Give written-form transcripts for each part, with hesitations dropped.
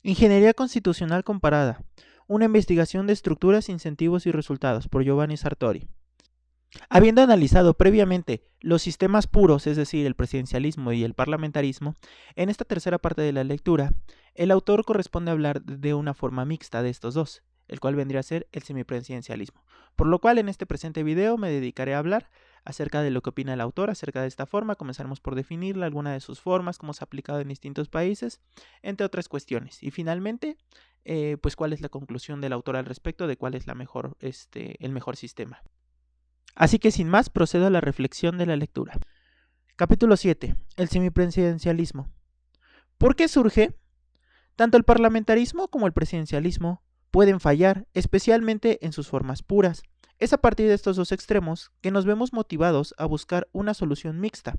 Ingeniería constitucional comparada. Una investigación de estructuras, incentivos y resultados por Giovanni Sartori. Habiendo analizado previamente los sistemas puros, es decir, el presidencialismo y el parlamentarismo, en esta tercera parte de la lectura, el autor corresponde hablar de una forma mixta de estos dos, el cual vendría a ser el semipresidencialismo. Por lo cual, en este presente video me dedicaré a hablar acerca de lo que opina el autor acerca de esta forma. Comenzaremos por definirla, alguna de sus formas, cómo se ha aplicado en distintos países, entre otras cuestiones. Y finalmente, pues cuál es la conclusión del autor al respecto de cuál es el mejor sistema. Así que sin más, procedo a la reflexión de la lectura. Capítulo 7. El semipresidencialismo. ¿Por qué surge? Tanto el parlamentarismo como el presidencialismo pueden fallar, especialmente en sus formas puras. Es a partir de estos dos extremos que nos vemos motivados a buscar una solución mixta,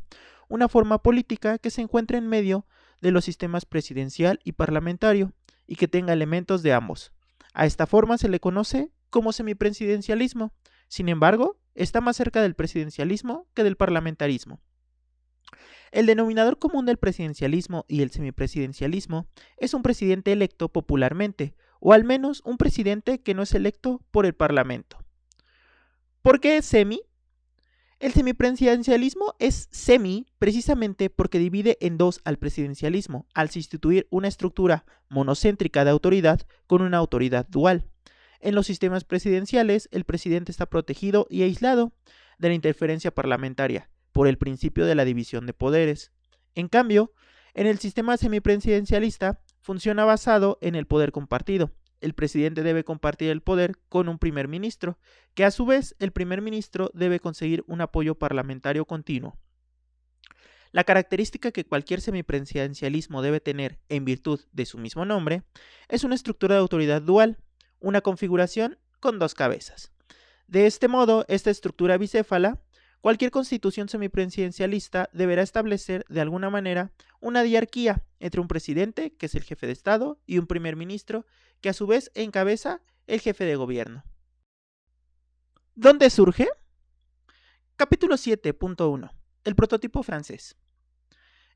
una forma política que se encuentre en medio de los sistemas presidencial y parlamentario y que tenga elementos de ambos. A esta forma se le conoce como semipresidencialismo. Sin embargo, está más cerca del presidencialismo que del parlamentarismo. El denominador común del presidencialismo y el semipresidencialismo es un presidente electo popularmente, o al menos un presidente que no es electo por el parlamento. ¿Por qué es semi? El semipresidencialismo es semi precisamente porque divide en dos al presidencialismo, al sustituir una estructura monocéntrica de autoridad con una autoridad dual. En los sistemas presidenciales, el presidente está protegido y aislado de la interferencia parlamentaria por el principio de la división de poderes. En cambio, en el sistema semipresidencialista funciona basado en el poder compartido. El presidente debe compartir el poder con un primer ministro, que a su vez el primer ministro debe conseguir un apoyo parlamentario continuo. La característica que cualquier semipresidencialismo debe tener en virtud de su mismo nombre es una estructura de autoridad dual, una configuración con dos cabezas. De este modo, esta estructura bicéfala, cualquier constitución semipresidencialista deberá establecer de alguna manera una diarquía entre un presidente, que es el jefe de Estado, y un primer ministro, que a su vez encabeza el jefe de gobierno. ¿Dónde surge? Capítulo 7.1. El prototipo francés.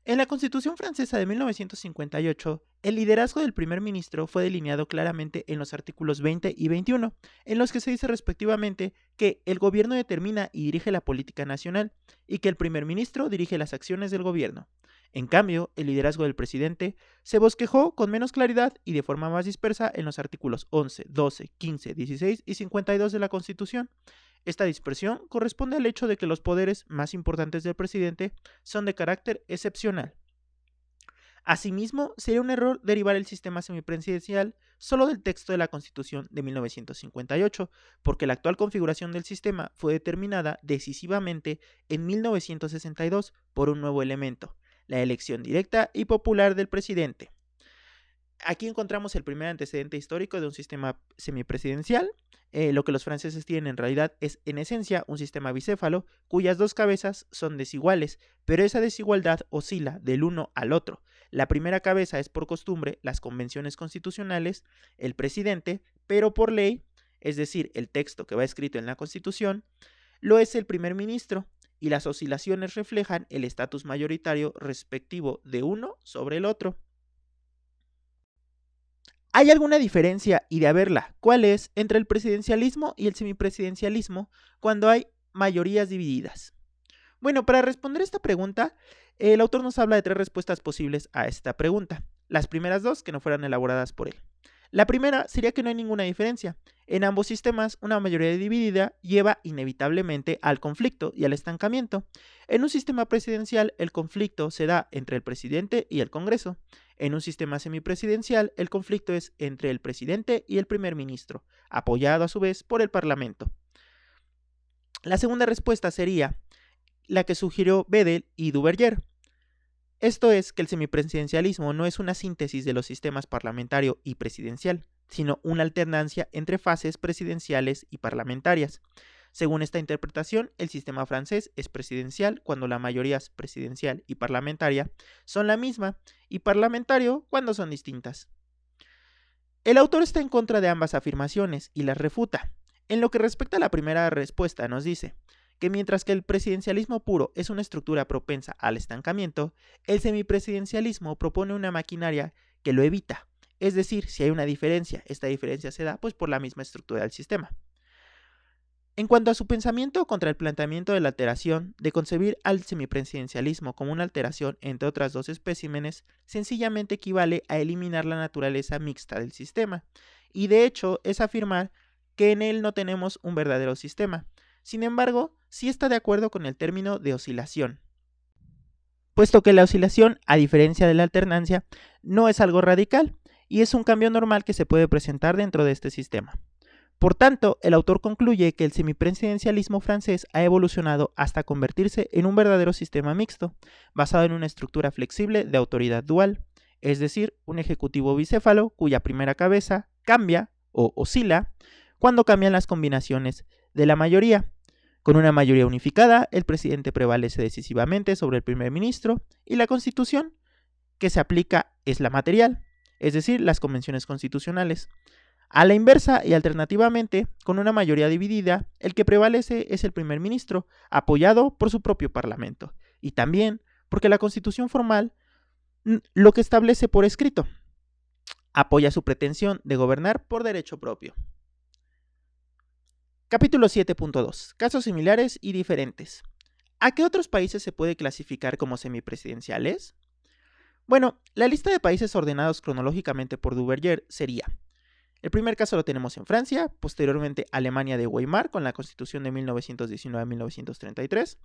En la Constitución francesa de 1958, el liderazgo del primer ministro fue delineado claramente en los artículos 20 y 21, en los que se dice respectivamente que el gobierno determina y dirige la política nacional y que el primer ministro dirige las acciones del gobierno. En cambio, el liderazgo del presidente se bosquejó con menos claridad y de forma más dispersa en los artículos 11, 12, 15, 16 y 52 de la Constitución. Esta dispersión corresponde al hecho de que los poderes más importantes del presidente son de carácter excepcional. Asimismo, sería un error derivar el sistema semipresidencial solo del texto de la Constitución de 1958, porque la actual configuración del sistema fue determinada decisivamente en 1962 por un nuevo elemento, la elección directa y popular del presidente. Aquí encontramos el primer antecedente histórico de un sistema semipresidencial. Lo que los franceses tienen en realidad es, en esencia, un sistema bicéfalo cuyas dos cabezas son desiguales, pero esa desigualdad oscila del uno al otro. La primera cabeza es por costumbre las convenciones constitucionales, el presidente, pero por ley, es decir, el texto que va escrito en la Constitución, lo es el primer ministro, y las oscilaciones reflejan el estatus mayoritario respectivo de uno sobre el otro. ¿Hay alguna diferencia, y de haberla, cuál es, entre el presidencialismo y el semipresidencialismo cuando hay mayorías divididas? Bueno, para responder esta pregunta, el autor nos habla de tres respuestas posibles a esta pregunta. Las primeras dos que no fueran elaboradas por él. La primera sería que no hay ninguna diferencia. En ambos sistemas, una mayoría dividida lleva inevitablemente al conflicto y al estancamiento. En un sistema presidencial, el conflicto se da entre el presidente y el Congreso. En un sistema semipresidencial, el conflicto es entre el presidente y el primer ministro, apoyado a su vez por el Parlamento. La segunda respuesta sería la que sugirió Vedel y Duverger. Esto es que el semipresidencialismo no es una síntesis de los sistemas parlamentario y presidencial, sino una alternancia entre fases presidenciales y parlamentarias. Según esta interpretación, el sistema francés es presidencial cuando la mayoría presidencial y parlamentaria son la misma, y parlamentario cuando son distintas. El autor está en contra de ambas afirmaciones y las refuta. En lo que respecta a la primera respuesta, nos dice que mientras que el presidencialismo puro es una estructura propensa al estancamiento, el semipresidencialismo propone una maquinaria que lo evita. Es decir, si hay una diferencia, esta diferencia se da pues por la misma estructura del sistema. En cuanto a su pensamiento contra el planteamiento de la alteración, de concebir al semipresidencialismo como una alteración entre otras dos especímenes, sencillamente equivale a eliminar la naturaleza mixta del sistema, y de hecho es afirmar que en él no tenemos un verdadero sistema. Sin embargo, sí está de acuerdo con el término de oscilación, puesto que la oscilación, a diferencia de la alternancia, no es algo radical, y es un cambio normal que se puede presentar dentro de este sistema. Por tanto, el autor concluye que el semipresidencialismo francés ha evolucionado hasta convertirse en un verdadero sistema mixto, basado en una estructura flexible de autoridad dual, es decir, un ejecutivo bicéfalo cuya primera cabeza cambia o oscila cuando cambian las combinaciones de la mayoría. Con una mayoría unificada, el presidente prevalece decisivamente sobre el primer ministro y la constitución que se aplica es la material, es decir, las convenciones constitucionales. A la inversa y alternativamente, con una mayoría dividida, el que prevalece es el primer ministro, apoyado por su propio parlamento, y también porque la constitución formal lo que establece por escrito apoya su pretensión de gobernar por derecho propio. Capítulo 7.2. Casos similares y diferentes. ¿A qué otros países se puede clasificar como semipresidenciales? Bueno, la lista de países ordenados cronológicamente por Duverger sería: el primer caso lo tenemos en Francia, posteriormente Alemania de Weimar con la Constitución de 1919-1933,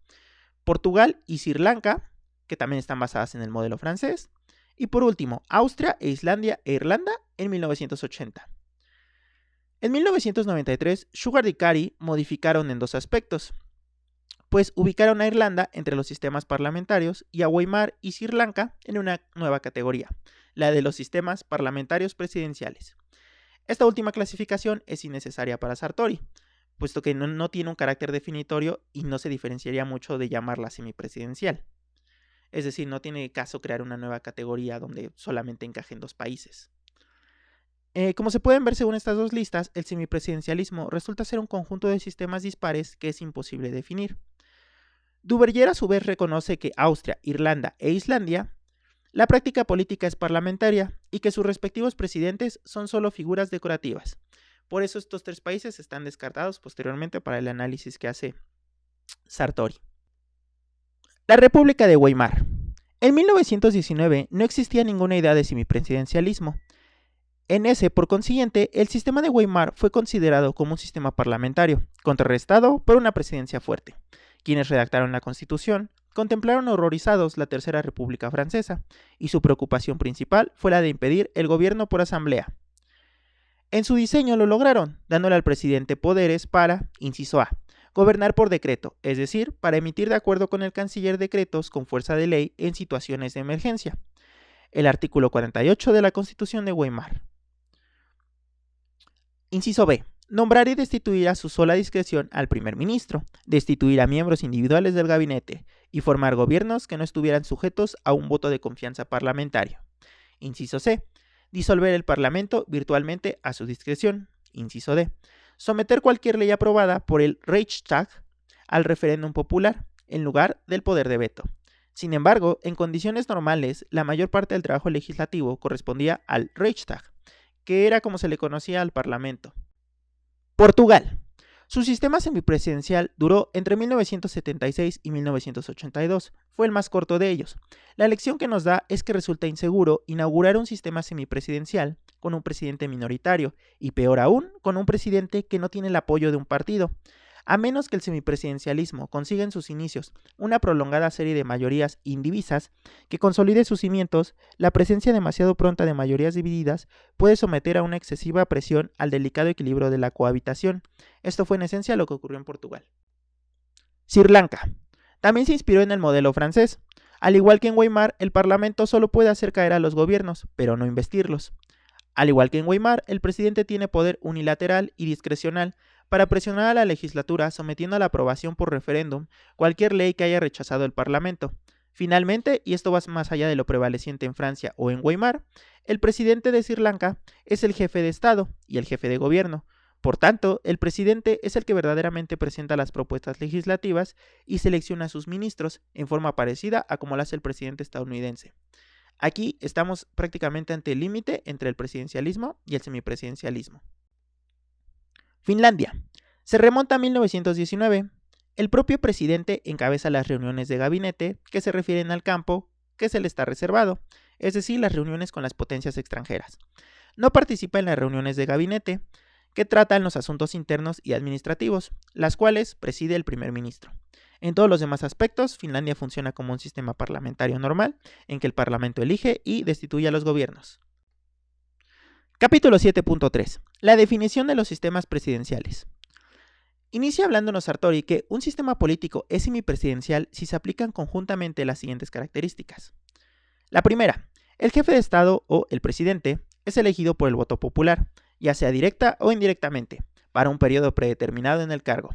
Portugal y Sri Lanka, que también están basadas en el modelo francés, y por último Austria e Islandia e Irlanda en 1980. En 1993, Sugar y Carey modificaron en dos aspectos, pues ubicaron a Irlanda entre los sistemas parlamentarios y a Weimar y Sri Lanka en una nueva categoría, la de los sistemas parlamentarios presidenciales. Esta última clasificación es innecesaria para Sartori, puesto que no tiene un carácter definitorio y no se diferenciaría mucho de llamarla semipresidencial. Es decir, no tiene caso crear una nueva categoría donde solamente encajen dos países. Como se pueden ver según estas dos listas, el semipresidencialismo resulta ser un conjunto de sistemas dispares que es imposible definir. Duverger a su vez reconoce que Austria, Irlanda e Islandia, la práctica política es parlamentaria y que sus respectivos presidentes son solo figuras decorativas. Por eso estos tres países están descartados posteriormente para el análisis que hace Sartori. La República de Weimar. En 1919 no existía ninguna idea de semipresidencialismo. En ese, por consiguiente, el sistema de Weimar fue considerado como un sistema parlamentario, contrarrestado por una presidencia fuerte. Quienes redactaron la Constitución contemplaron horrorizados la Tercera República Francesa, y su preocupación principal fue la de impedir el gobierno por asamblea. En su diseño lo lograron, dándole al presidente poderes para, inciso A, gobernar por decreto, es decir, para emitir de acuerdo con el canciller decretos con fuerza de ley en situaciones de emergencia. El artículo 48 de la Constitución de Weimar. Inciso B. Nombrar y destituir a su sola discreción al primer ministro, destituir a miembros individuales del gabinete y formar gobiernos que no estuvieran sujetos a un voto de confianza parlamentario. Inciso C. Disolver el parlamento virtualmente a su discreción. Inciso D. Someter cualquier ley aprobada por el Reichstag al referéndum popular, en lugar del poder de veto. Sin embargo, en condiciones normales, la mayor parte del trabajo legislativo correspondía al Reichstag, que era como se le conocía al Parlamento. Portugal. Su sistema semipresidencial duró entre 1976 y 1982. Fue el más corto de ellos. La lección que nos da es que resulta inseguro inaugurar un sistema semipresidencial con un presidente minoritario y, peor aún, con un presidente que no tiene el apoyo de un partido. A menos que el semipresidencialismo consiga en sus inicios una prolongada serie de mayorías indivisas que consolide sus cimientos, la presencia demasiado pronta de mayorías divididas puede someter a una excesiva presión al delicado equilibrio de la cohabitación. Esto fue en esencia lo que ocurrió en Portugal. Sri Lanka. También se inspiró en el modelo francés. Al igual que en Weimar, el parlamento solo puede hacer caer a los gobiernos, pero no investirlos. Al igual que en Weimar, el presidente tiene poder unilateral y discrecional para presionar a la legislatura sometiendo a la aprobación por referéndum cualquier ley que haya rechazado el Parlamento. Finalmente, y esto va más allá de lo prevaleciente en Francia o en Weimar, el presidente de Sri Lanka es el jefe de Estado y el jefe de gobierno. Por tanto, el presidente es el que verdaderamente presenta las propuestas legislativas y selecciona a sus ministros en forma parecida a como lo hace el presidente estadounidense. Aquí estamos prácticamente ante el límite entre el presidencialismo y el semipresidencialismo. Finlandia. Se remonta a 1919. El propio presidente encabeza las reuniones de gabinete que se refieren al campo que se le está reservado, es decir, las reuniones con las potencias extranjeras. No participa en las reuniones de gabinete que tratan los asuntos internos y administrativos, las cuales preside el primer ministro. En todos los demás aspectos, Finlandia funciona como un sistema parlamentario normal, en que el parlamento elige y destituye a los gobiernos. Capítulo 7.3. La definición de los sistemas presidenciales. Inicia hablándonos Sartori que un sistema político es semipresidencial si se aplican conjuntamente las siguientes características. La primera, el jefe de Estado o el presidente es elegido por el voto popular, ya sea directa o indirectamente, para un periodo predeterminado en el cargo.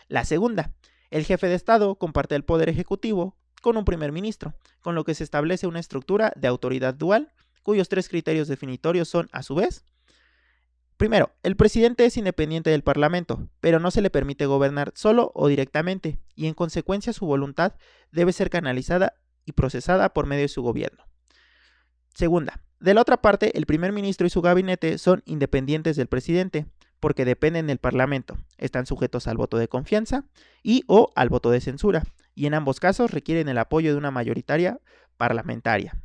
La segunda, el jefe de Estado comparte el poder ejecutivo con un primer ministro, con lo que se establece una estructura de autoridad dual, cuyos tres criterios definitorios son, a su vez, primero, el presidente es independiente del Parlamento, pero no se le permite gobernar solo o directamente, y en consecuencia su voluntad debe ser canalizada y procesada por medio de su gobierno. Segunda, de la otra parte, el primer ministro y su gabinete son independientes del presidente, porque dependen del Parlamento, están sujetos al voto de confianza y o al voto de censura, y en ambos casos requieren el apoyo de una mayoritaria parlamentaria.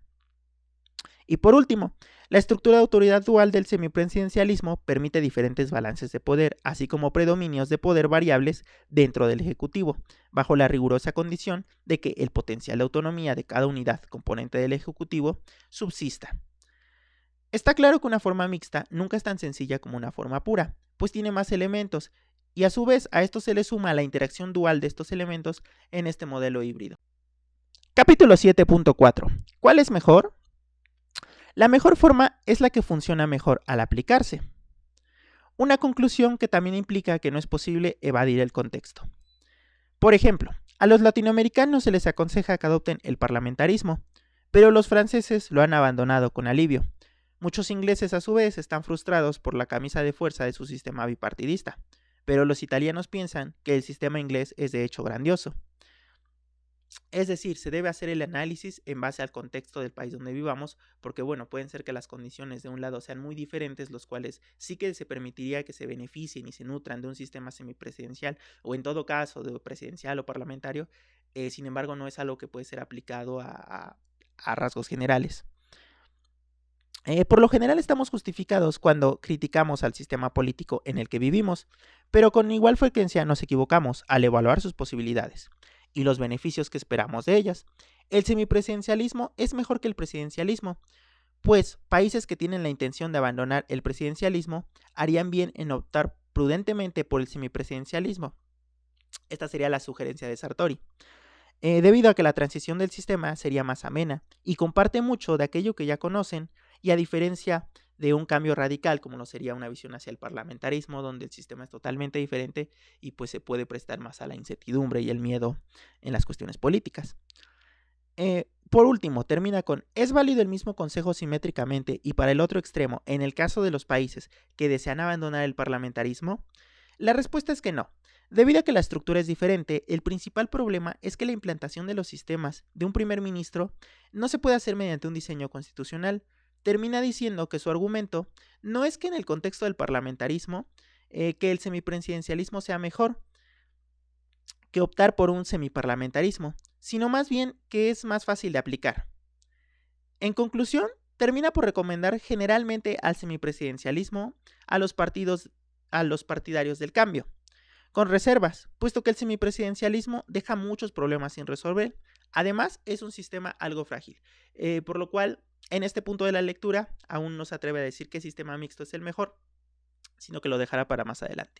Y por último, la estructura de autoridad dual del semipresidencialismo permite diferentes balances de poder, así como predominios de poder variables dentro del Ejecutivo, bajo la rigurosa condición de que el potencial de autonomía de cada unidad componente del Ejecutivo subsista. Está claro que una forma mixta nunca es tan sencilla como una forma pura, pues tiene más elementos, y a su vez a esto se le suma la interacción dual de estos elementos en este modelo híbrido. Capítulo 7.4. ¿Cuál es mejor? La mejor forma es la que funciona mejor al aplicarse. Una conclusión que también implica que no es posible evadir el contexto. Por ejemplo, a los latinoamericanos se les aconseja que adopten el parlamentarismo, pero los franceses lo han abandonado con alivio. Muchos ingleses a su vez están frustrados por la camisa de fuerza de su sistema bipartidista, pero los italianos piensan que el sistema inglés es de hecho grandioso. Es decir, se debe hacer el análisis en base al contexto del país donde vivamos, porque bueno, pueden ser que las condiciones de un lado sean muy diferentes, los cuales sí que se permitiría que se beneficien y se nutran de un sistema semipresidencial, o en todo caso de presidencial o parlamentario, sin embargo no es algo que puede ser aplicado a rasgos generales. Por lo general estamos justificados cuando criticamos al sistema político en el que vivimos, pero con igual frecuencia nos equivocamos al evaluar sus posibilidades y los beneficios que esperamos de ellas. El semipresidencialismo es mejor que el presidencialismo, pues países que tienen la intención de abandonar el presidencialismo harían bien en optar prudentemente por el semipresidencialismo. Esta sería la sugerencia de Sartori. Debido a que la transición del sistema sería más amena y comparte mucho de aquello que ya conocen, y a diferencia de un cambio radical como lo sería una visión hacia el parlamentarismo, donde el sistema es totalmente diferente y pues se puede prestar más a la incertidumbre y el miedo en las cuestiones políticas. Por último, termina con: ¿es válido el mismo consejo simétricamente y para el otro extremo en el caso de los países que desean abandonar el parlamentarismo? La respuesta es que no. Debido a que la estructura es diferente, el principal problema es que la implantación de los sistemas de un primer ministro no se puede hacer mediante un diseño constitucional. Termina diciendo que su argumento no es que en el contexto del parlamentarismo que el semipresidencialismo sea mejor que optar por un semiparlamentarismo, sino más bien que es más fácil de aplicar. En conclusión, termina por recomendar generalmente al semipresidencialismo a los partidarios del cambio, con reservas, puesto que el semipresidencialismo deja muchos problemas sin resolver. Además, es un sistema algo frágil, por lo cual en este punto de la lectura aún no se atreve a decir que el sistema mixto es el mejor, sino que lo dejará para más adelante.